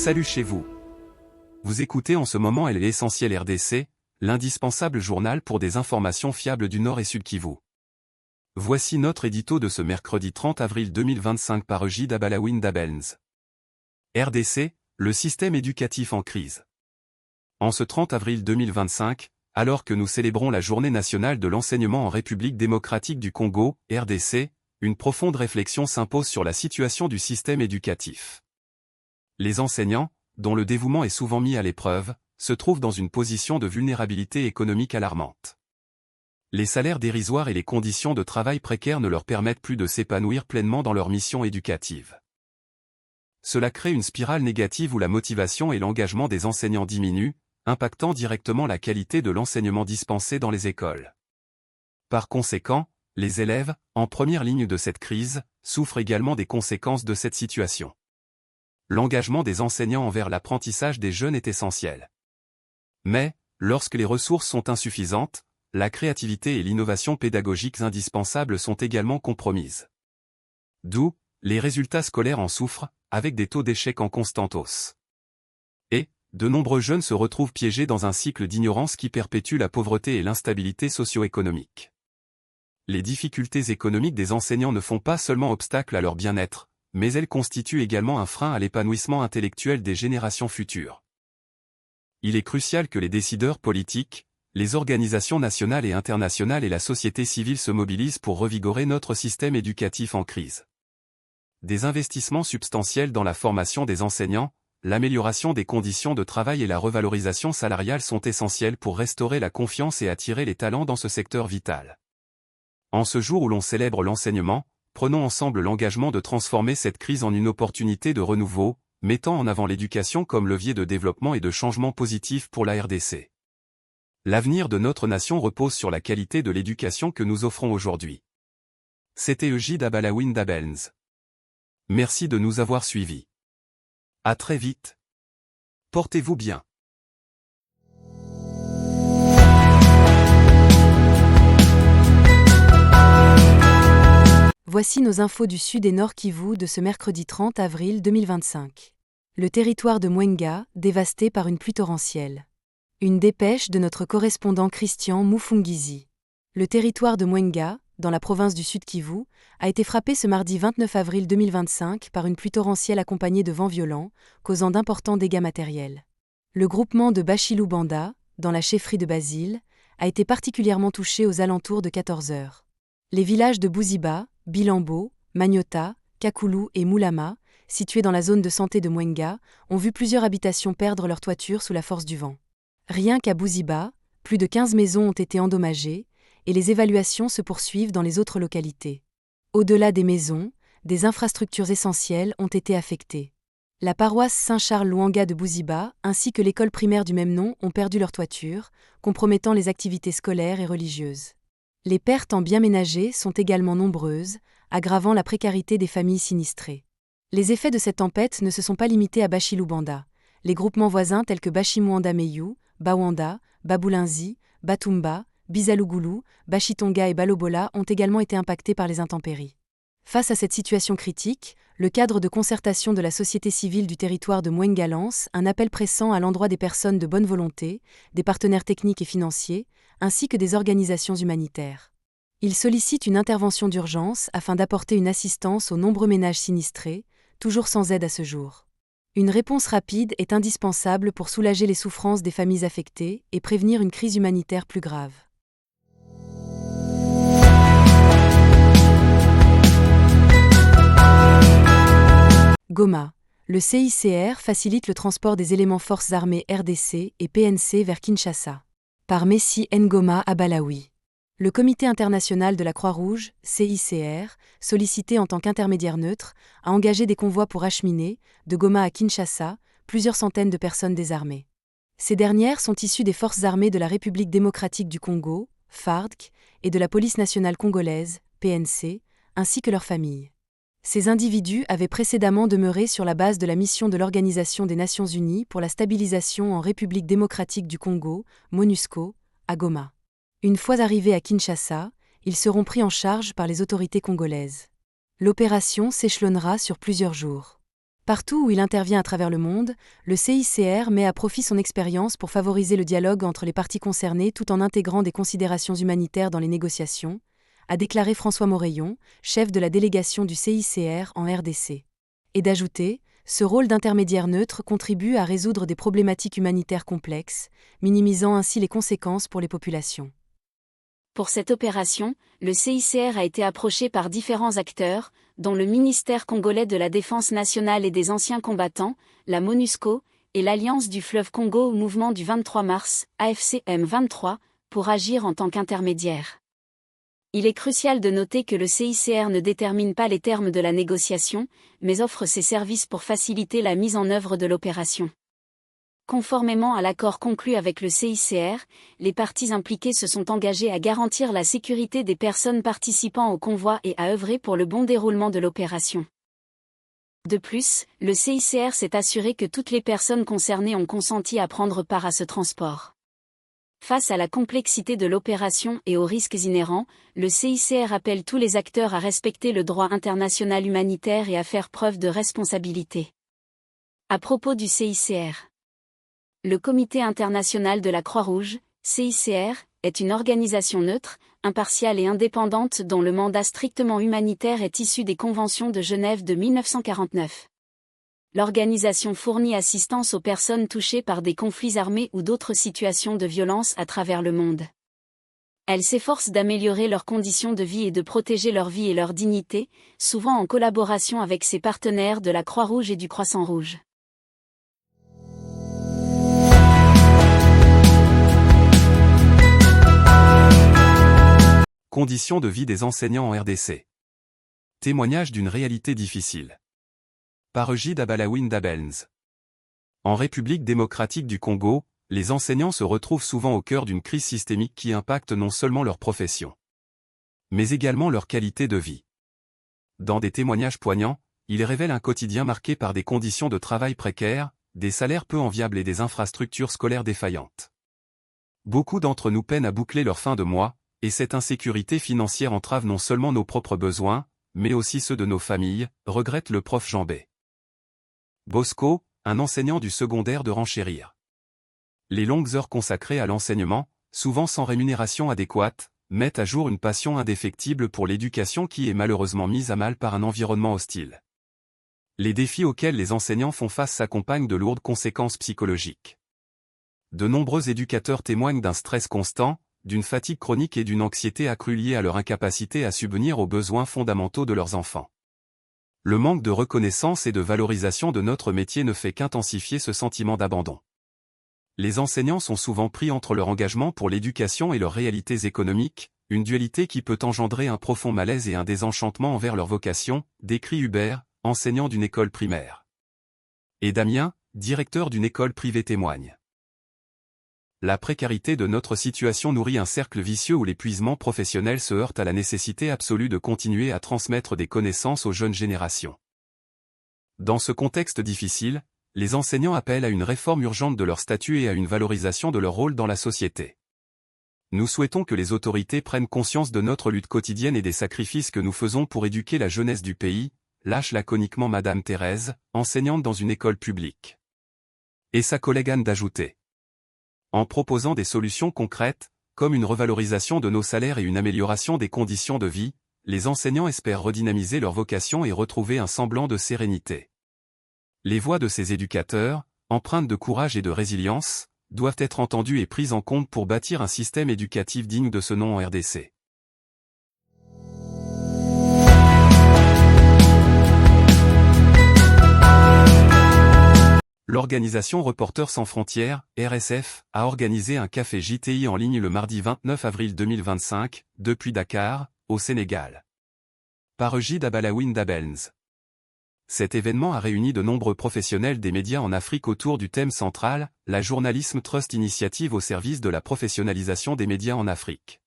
salue chez vous. Vous écoutez en ce moment l'essentiel RDC, l'indispensable journal pour des informations fiables du Nord et Sud Kivu. Voici notre édito de ce mercredi 30 avril 2025 par Ejid Abalawin Dabelns. RDC, le système éducatif en crise. En ce 30 avril 2025, alors que nous célébrons la Journée nationale de l'enseignement en République démocratique du Congo, RDC, une profonde réflexion s'impose sur la situation du système éducatif. Les enseignants, dont le dévouement est souvent mis à l'épreuve, se trouvent dans une position de vulnérabilité économique alarmante. Les salaires dérisoires et les conditions de travail précaires ne leur permettent plus de s'épanouir pleinement dans leur mission éducative. Cela crée une spirale négative où la motivation et l'engagement des enseignants diminuent, impactant directement la qualité de l'enseignement dispensé dans les écoles. Par conséquent, les élèves, en première ligne de cette crise, souffrent également des conséquences de cette situation. L'engagement des enseignants envers l'apprentissage des jeunes est essentiel. Mais, lorsque les ressources sont insuffisantes, la créativité et l'innovation pédagogiques indispensables sont également compromises. D'où, les résultats scolaires en souffrent, avec des taux d'échec en constante hausse. Et, de nombreux jeunes se retrouvent piégés dans un cycle d'ignorance qui perpétue la pauvreté et l'instabilité socio-économique. Les difficultés économiques des enseignants ne font pas seulement obstacle à leur bien-être, mais elles constituent également un frein à l'épanouissement intellectuel des générations futures. Il est crucial que les décideurs politiques, les organisations nationales et internationales et la société civile se mobilisent pour revigorer notre système éducatif en crise. Des investissements substantiels dans la formation des enseignants, l'amélioration des conditions de travail et la revalorisation salariale sont essentiels pour restaurer la confiance et attirer les talents dans ce secteur vital. En ce jour où l'on célèbre l'enseignement, prenons ensemble l'engagement de transformer cette crise en une opportunité de renouveau, mettant en avant l'éducation comme levier de développement et de changement positif pour la RDC. L'avenir de notre nation repose sur la qualité de l'éducation que nous offrons aujourd'hui. C'était Ejid Abalawin Dabelns. Merci de nous avoir suivis. À très vite. Portez-vous bien. Voici nos infos du Sud et Nord Kivu de ce mercredi 30 avril 2025. Le territoire de Mwenga, dévasté par une pluie torrentielle. Une dépêche de notre correspondant Christian Mufungizi. Le territoire de Mwenga, dans la province du Sud Kivu, a été frappé ce mardi 29 avril 2025 par une pluie torrentielle accompagnée de vents violents, causant d'importants dégâts matériels. Le groupement de Bashilou-Banda, dans la chefferie de Basile, a été particulièrement touché aux alentours de 14 heures. Les villages de Bouziba, Bilambo, Magnota, Kakulu et Moulama, situés dans la zone de santé de Mwenga, ont vu plusieurs habitations perdre leur toiture sous la force du vent. Rien qu'à Bouziba, plus de 15 maisons ont été endommagées, et les évaluations se poursuivent dans les autres localités. Au-delà des maisons, des infrastructures essentielles ont été affectées. La paroisse Saint-Charles-Louanga de Bouziba ainsi que l'école primaire du même nom ont perdu leur toiture, compromettant les activités scolaires et religieuses. Les pertes en biens ménagers sont également nombreuses, aggravant la précarité des familles sinistrées. Les effets de cette tempête ne se sont pas limités à Bashilou-Banda. Les groupements voisins tels que Bashimouanda-Meyou, Bawanda, Babulinzi, Batumba, Bizalougoulou, Bashitonga et Balobola ont également été impactés par les intempéries. Face à cette situation critique, le cadre de concertation de la société civile du territoire de Mwenga lance un appel pressant à l'endroit des personnes de bonne volonté, des partenaires techniques et financiers, ainsi que des organisations humanitaires. Il sollicite une intervention d'urgence afin d'apporter une assistance aux nombreux ménages sinistrés, toujours sans aide à ce jour. Une réponse rapide est indispensable pour soulager les souffrances des familles affectées et prévenir une crise humanitaire plus grave. Goma. Le CICR facilite le transport des éléments forces armées RDC et PNC vers Kinshasa. Par Messi Ngoma Abalaoui. Le Comité international de la Croix-Rouge, CICR, sollicité en tant qu'intermédiaire neutre, a engagé des convois pour acheminer, de Goma à Kinshasa, plusieurs centaines de personnes désarmées. Ces dernières sont issues des forces armées de la République démocratique du Congo, FARDC, et de la police nationale congolaise, PNC, ainsi que leurs familles. Ces individus avaient précédemment demeuré sur la base de la mission de l'Organisation des Nations Unies pour la stabilisation en République démocratique du Congo, MONUSCO, à Goma. Une fois arrivés à Kinshasa, ils seront pris en charge par les autorités congolaises. L'opération s'échelonnera sur plusieurs jours. Partout où il intervient à travers le monde, le CICR met à profit son expérience pour favoriser le dialogue entre les parties concernées tout en intégrant des considérations humanitaires dans les négociations, a déclaré François Moreillon, chef de la délégation du CICR en RDC. Et d'ajouter, ce rôle d'intermédiaire neutre contribue à résoudre des problématiques humanitaires complexes, minimisant ainsi les conséquences pour les populations. Pour cette opération, le CICR a été approché par différents acteurs, dont le ministère congolais de la Défense nationale et des anciens combattants, la MONUSCO, et l'Alliance du fleuve Congo au mouvement du 23 mars, AFC-M23, pour agir en tant qu'intermédiaire. Il est crucial de noter que le CICR ne détermine pas les termes de la négociation, mais offre ses services pour faciliter la mise en œuvre de l'opération. Conformément à l'accord conclu avec le CICR, les parties impliquées se sont engagées à garantir la sécurité des personnes participant au convoi et à œuvrer pour le bon déroulement de l'opération. De plus, le CICR s'est assuré que toutes les personnes concernées ont consenti à prendre part à ce transport. Face à la complexité de l'opération et aux risques inhérents, le CICR appelle tous les acteurs à respecter le droit international humanitaire et à faire preuve de responsabilité. À propos du CICR, le Comité international de la Croix-Rouge, CICR, est une organisation neutre, impartiale et indépendante dont le mandat strictement humanitaire est issu des conventions de Genève de 1949. L'organisation fournit assistance aux personnes touchées par des conflits armés ou d'autres situations de violence à travers le monde. Elle s'efforce d'améliorer leurs conditions de vie et de protéger leur vie et leur dignité, souvent en collaboration avec ses partenaires de la Croix-Rouge et du Croissant-Rouge. Conditions de vie des enseignants en RDC. Témoignage d'une réalité difficile. Par Egide Abalawin Dabelns. En République démocratique du Congo, les enseignants se retrouvent souvent au cœur d'une crise systémique qui impacte non seulement leur profession, mais également leur qualité de vie. Dans des témoignages poignants, ils révèlent un quotidien marqué par des conditions de travail précaires, des salaires peu enviables et des infrastructures scolaires défaillantes. Beaucoup d'entre nous peinent à boucler leur fin de mois, et cette insécurité financière entrave non seulement nos propres besoins, mais aussi ceux de nos familles, regrette le prof Jean B. Bosco, un enseignant du secondaire de Renchérir. Les longues heures consacrées à l'enseignement, souvent sans rémunération adéquate, mettent à jour une passion indéfectible pour l'éducation qui est malheureusement mise à mal par un environnement hostile. Les défis auxquels les enseignants font face s'accompagnent de lourdes conséquences psychologiques. De nombreux éducateurs témoignent d'un stress constant, d'une fatigue chronique et d'une anxiété accrue liée à leur incapacité à subvenir aux besoins fondamentaux de leurs enfants. Le manque de reconnaissance et de valorisation de notre métier ne fait qu'intensifier ce sentiment d'abandon. Les enseignants sont souvent pris entre leur engagement pour l'éducation et leurs réalités économiques, une dualité qui peut engendrer un profond malaise et un désenchantement envers leur vocation, décrit Hubert, enseignant d'une école primaire. Et Damien, directeur d'une école privée témoigne. La précarité de notre situation nourrit un cercle vicieux où l'épuisement professionnel se heurte à la nécessité absolue de continuer à transmettre des connaissances aux jeunes générations. Dans ce contexte difficile, les enseignants appellent à une réforme urgente de leur statut et à une valorisation de leur rôle dans la société. Nous souhaitons que les autorités prennent conscience de notre lutte quotidienne et des sacrifices que nous faisons pour éduquer la jeunesse du pays, lâche laconiquement Madame Thérèse, enseignante dans une école publique. Et sa collègue Anne d'ajouter. En proposant des solutions concrètes, comme une revalorisation de nos salaires et une amélioration des conditions de vie, les enseignants espèrent redynamiser leur vocation et retrouver un semblant de sérénité. Les voix de ces éducateurs, empreintes de courage et de résilience, doivent être entendues et prises en compte pour bâtir un système éducatif digne de ce nom en RDC. L'organisation Reporters sans frontières, RSF, a organisé un café JTI en ligne le mardi 29 avril 2025, depuis Dakar, au Sénégal. Par Egide Abalawin Dabelns. Cet événement a réuni de nombreux professionnels des médias en Afrique autour du thème central, la Journalism Trust Initiative au service de la professionnalisation des médias en Afrique.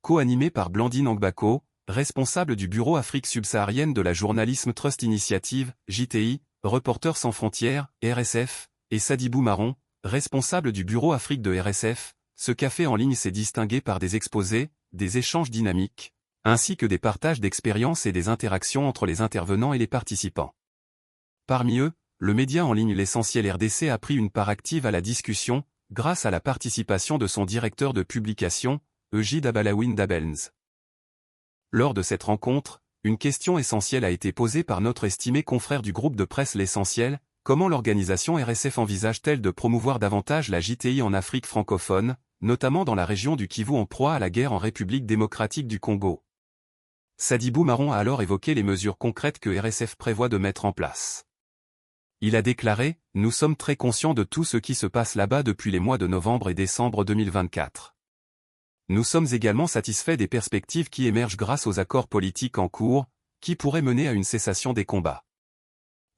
Co-animé par Blandine Angbako, responsable du bureau Afrique subsaharienne de la Journalism Trust Initiative, JTI, Reporters sans frontières, RSF, et Sadibou Marron, responsable du bureau Afrique de RSF, ce café en ligne s'est distingué par des exposés, des échanges dynamiques, ainsi que des partages d'expériences et des interactions entre les intervenants et les participants. Parmi eux, le média en ligne L'Essentiel RDC a pris une part active à la discussion, grâce à la participation de son directeur de publication, Egide Abalawin Dabelns. Lors de cette rencontre, une question essentielle a été posée par notre estimé confrère du groupe de presse L'Essentiel: comment l'organisation RSF envisage-t-elle de promouvoir davantage la JTI en Afrique francophone, notamment dans la région du Kivu en proie à la guerre en République démocratique du Congo? Sadibou Marron a alors évoqué les mesures concrètes que RSF prévoit de mettre en place. Il a déclaré: « Nous sommes très conscients de tout ce qui se passe là-bas depuis les mois de novembre et décembre 2024. Nous sommes également satisfaits des perspectives qui émergent grâce aux accords politiques en cours, qui pourraient mener à une cessation des combats.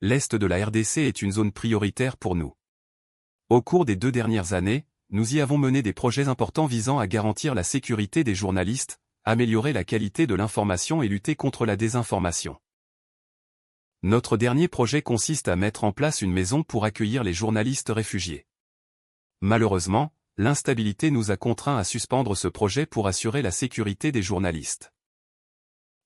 L'Est de la RDC est une zone prioritaire pour nous. Au cours des 2 dernières années, nous y avons mené des projets importants visant à garantir la sécurité des journalistes, améliorer la qualité de l'information et lutter contre la désinformation. Notre dernier projet consiste à mettre en place une maison pour accueillir les journalistes réfugiés. Malheureusement, l'instabilité nous a contraints à suspendre ce projet pour assurer la sécurité des journalistes. »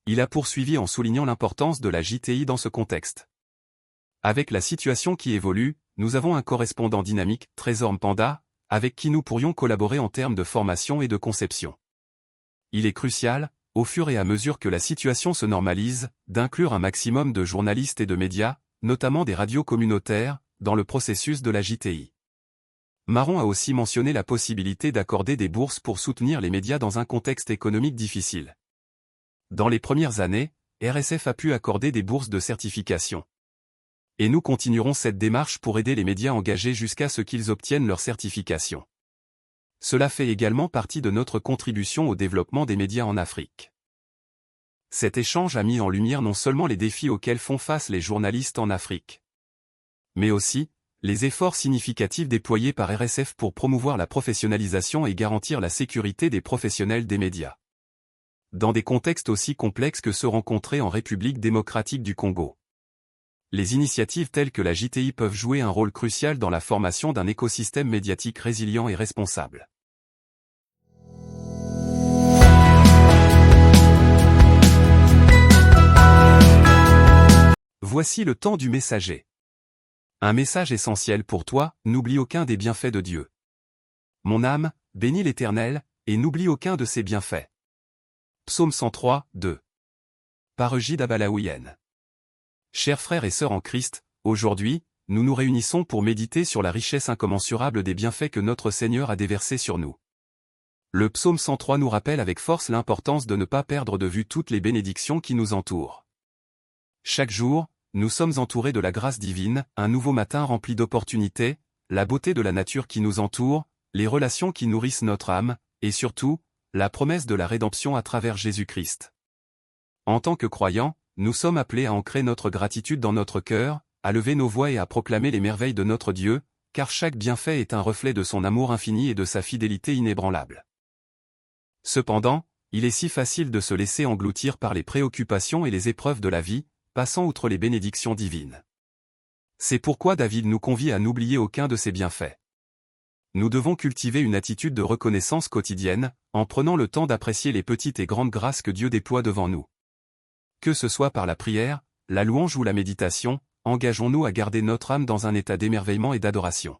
Il a poursuivi en soulignant l'importance de la JTI dans ce contexte. « Avec la situation qui évolue, nous avons un correspondant dynamique, Trésor Mpanda, avec qui nous pourrions collaborer en termes de formation et de conception. Il est crucial, au fur et à mesure que la situation se normalise, d'inclure un maximum de journalistes et de médias, notamment des radios communautaires, dans le processus de la JTI. » Marron a aussi mentionné la possibilité d'accorder des bourses pour soutenir les médias dans un contexte économique difficile. Dans les premières années, RSF a pu accorder des bourses de certification. Et nous continuerons cette démarche pour aider les médias engagés jusqu'à ce qu'ils obtiennent leur certification. Cela fait également partie de notre contribution au développement des médias en Afrique. Cet échange a mis en lumière non seulement les défis auxquels font face les journalistes en Afrique, mais aussi les efforts significatifs déployés par RSF pour promouvoir la professionnalisation et garantir la sécurité des professionnels des médias. Dans des contextes aussi complexes que ceux rencontrés en République démocratique du Congo. Les initiatives telles que la JTI peuvent jouer un rôle crucial dans la formation d'un écosystème médiatique résilient et responsable. Voici le temps du messager. Un message essentiel pour toi: n'oublie aucun des bienfaits de Dieu. Mon âme, bénis l'Éternel, et n'oublie aucun de ses bienfaits. Psaume 103, 2. Par Egide Abalawin. Chers frères et sœurs en Christ, aujourd'hui, nous nous réunissons pour méditer sur la richesse incommensurable des bienfaits que notre Seigneur a déversés sur nous. Le psaume 103 nous rappelle avec force l'importance de ne pas perdre de vue toutes les bénédictions qui nous entourent. Chaque jour, nous sommes entourés de la grâce divine, un nouveau matin rempli d'opportunités, la beauté de la nature qui nous entoure, les relations qui nourrissent notre âme, et surtout, la promesse de la rédemption à travers Jésus-Christ. En tant que croyants, nous sommes appelés à ancrer notre gratitude dans notre cœur, à lever nos voix et à proclamer les merveilles de notre Dieu, car chaque bienfait est un reflet de son amour infini et de sa fidélité inébranlable. Cependant, il est si facile de se laisser engloutir par les préoccupations et les épreuves de la vie, passant outre les bénédictions divines. C'est pourquoi David nous convie à n'oublier aucun de ses bienfaits. Nous devons cultiver une attitude de reconnaissance quotidienne, en prenant le temps d'apprécier les petites et grandes grâces que Dieu déploie devant nous. Que ce soit par la prière, la louange ou la méditation, engageons-nous à garder notre âme dans un état d'émerveillement et d'adoration.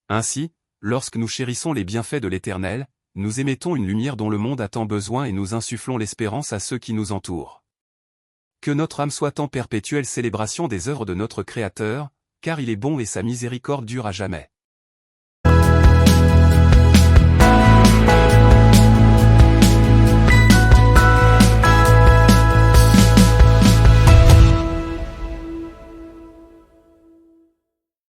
Ainsi, lorsque nous chérissons les bienfaits de l'Éternel, nous émettons une lumière dont le monde a tant besoin et nous insufflons l'espérance à ceux qui nous entourent. Que notre âme soit en perpétuelle célébration des œuvres de notre Créateur, car il est bon et sa miséricorde dure à jamais.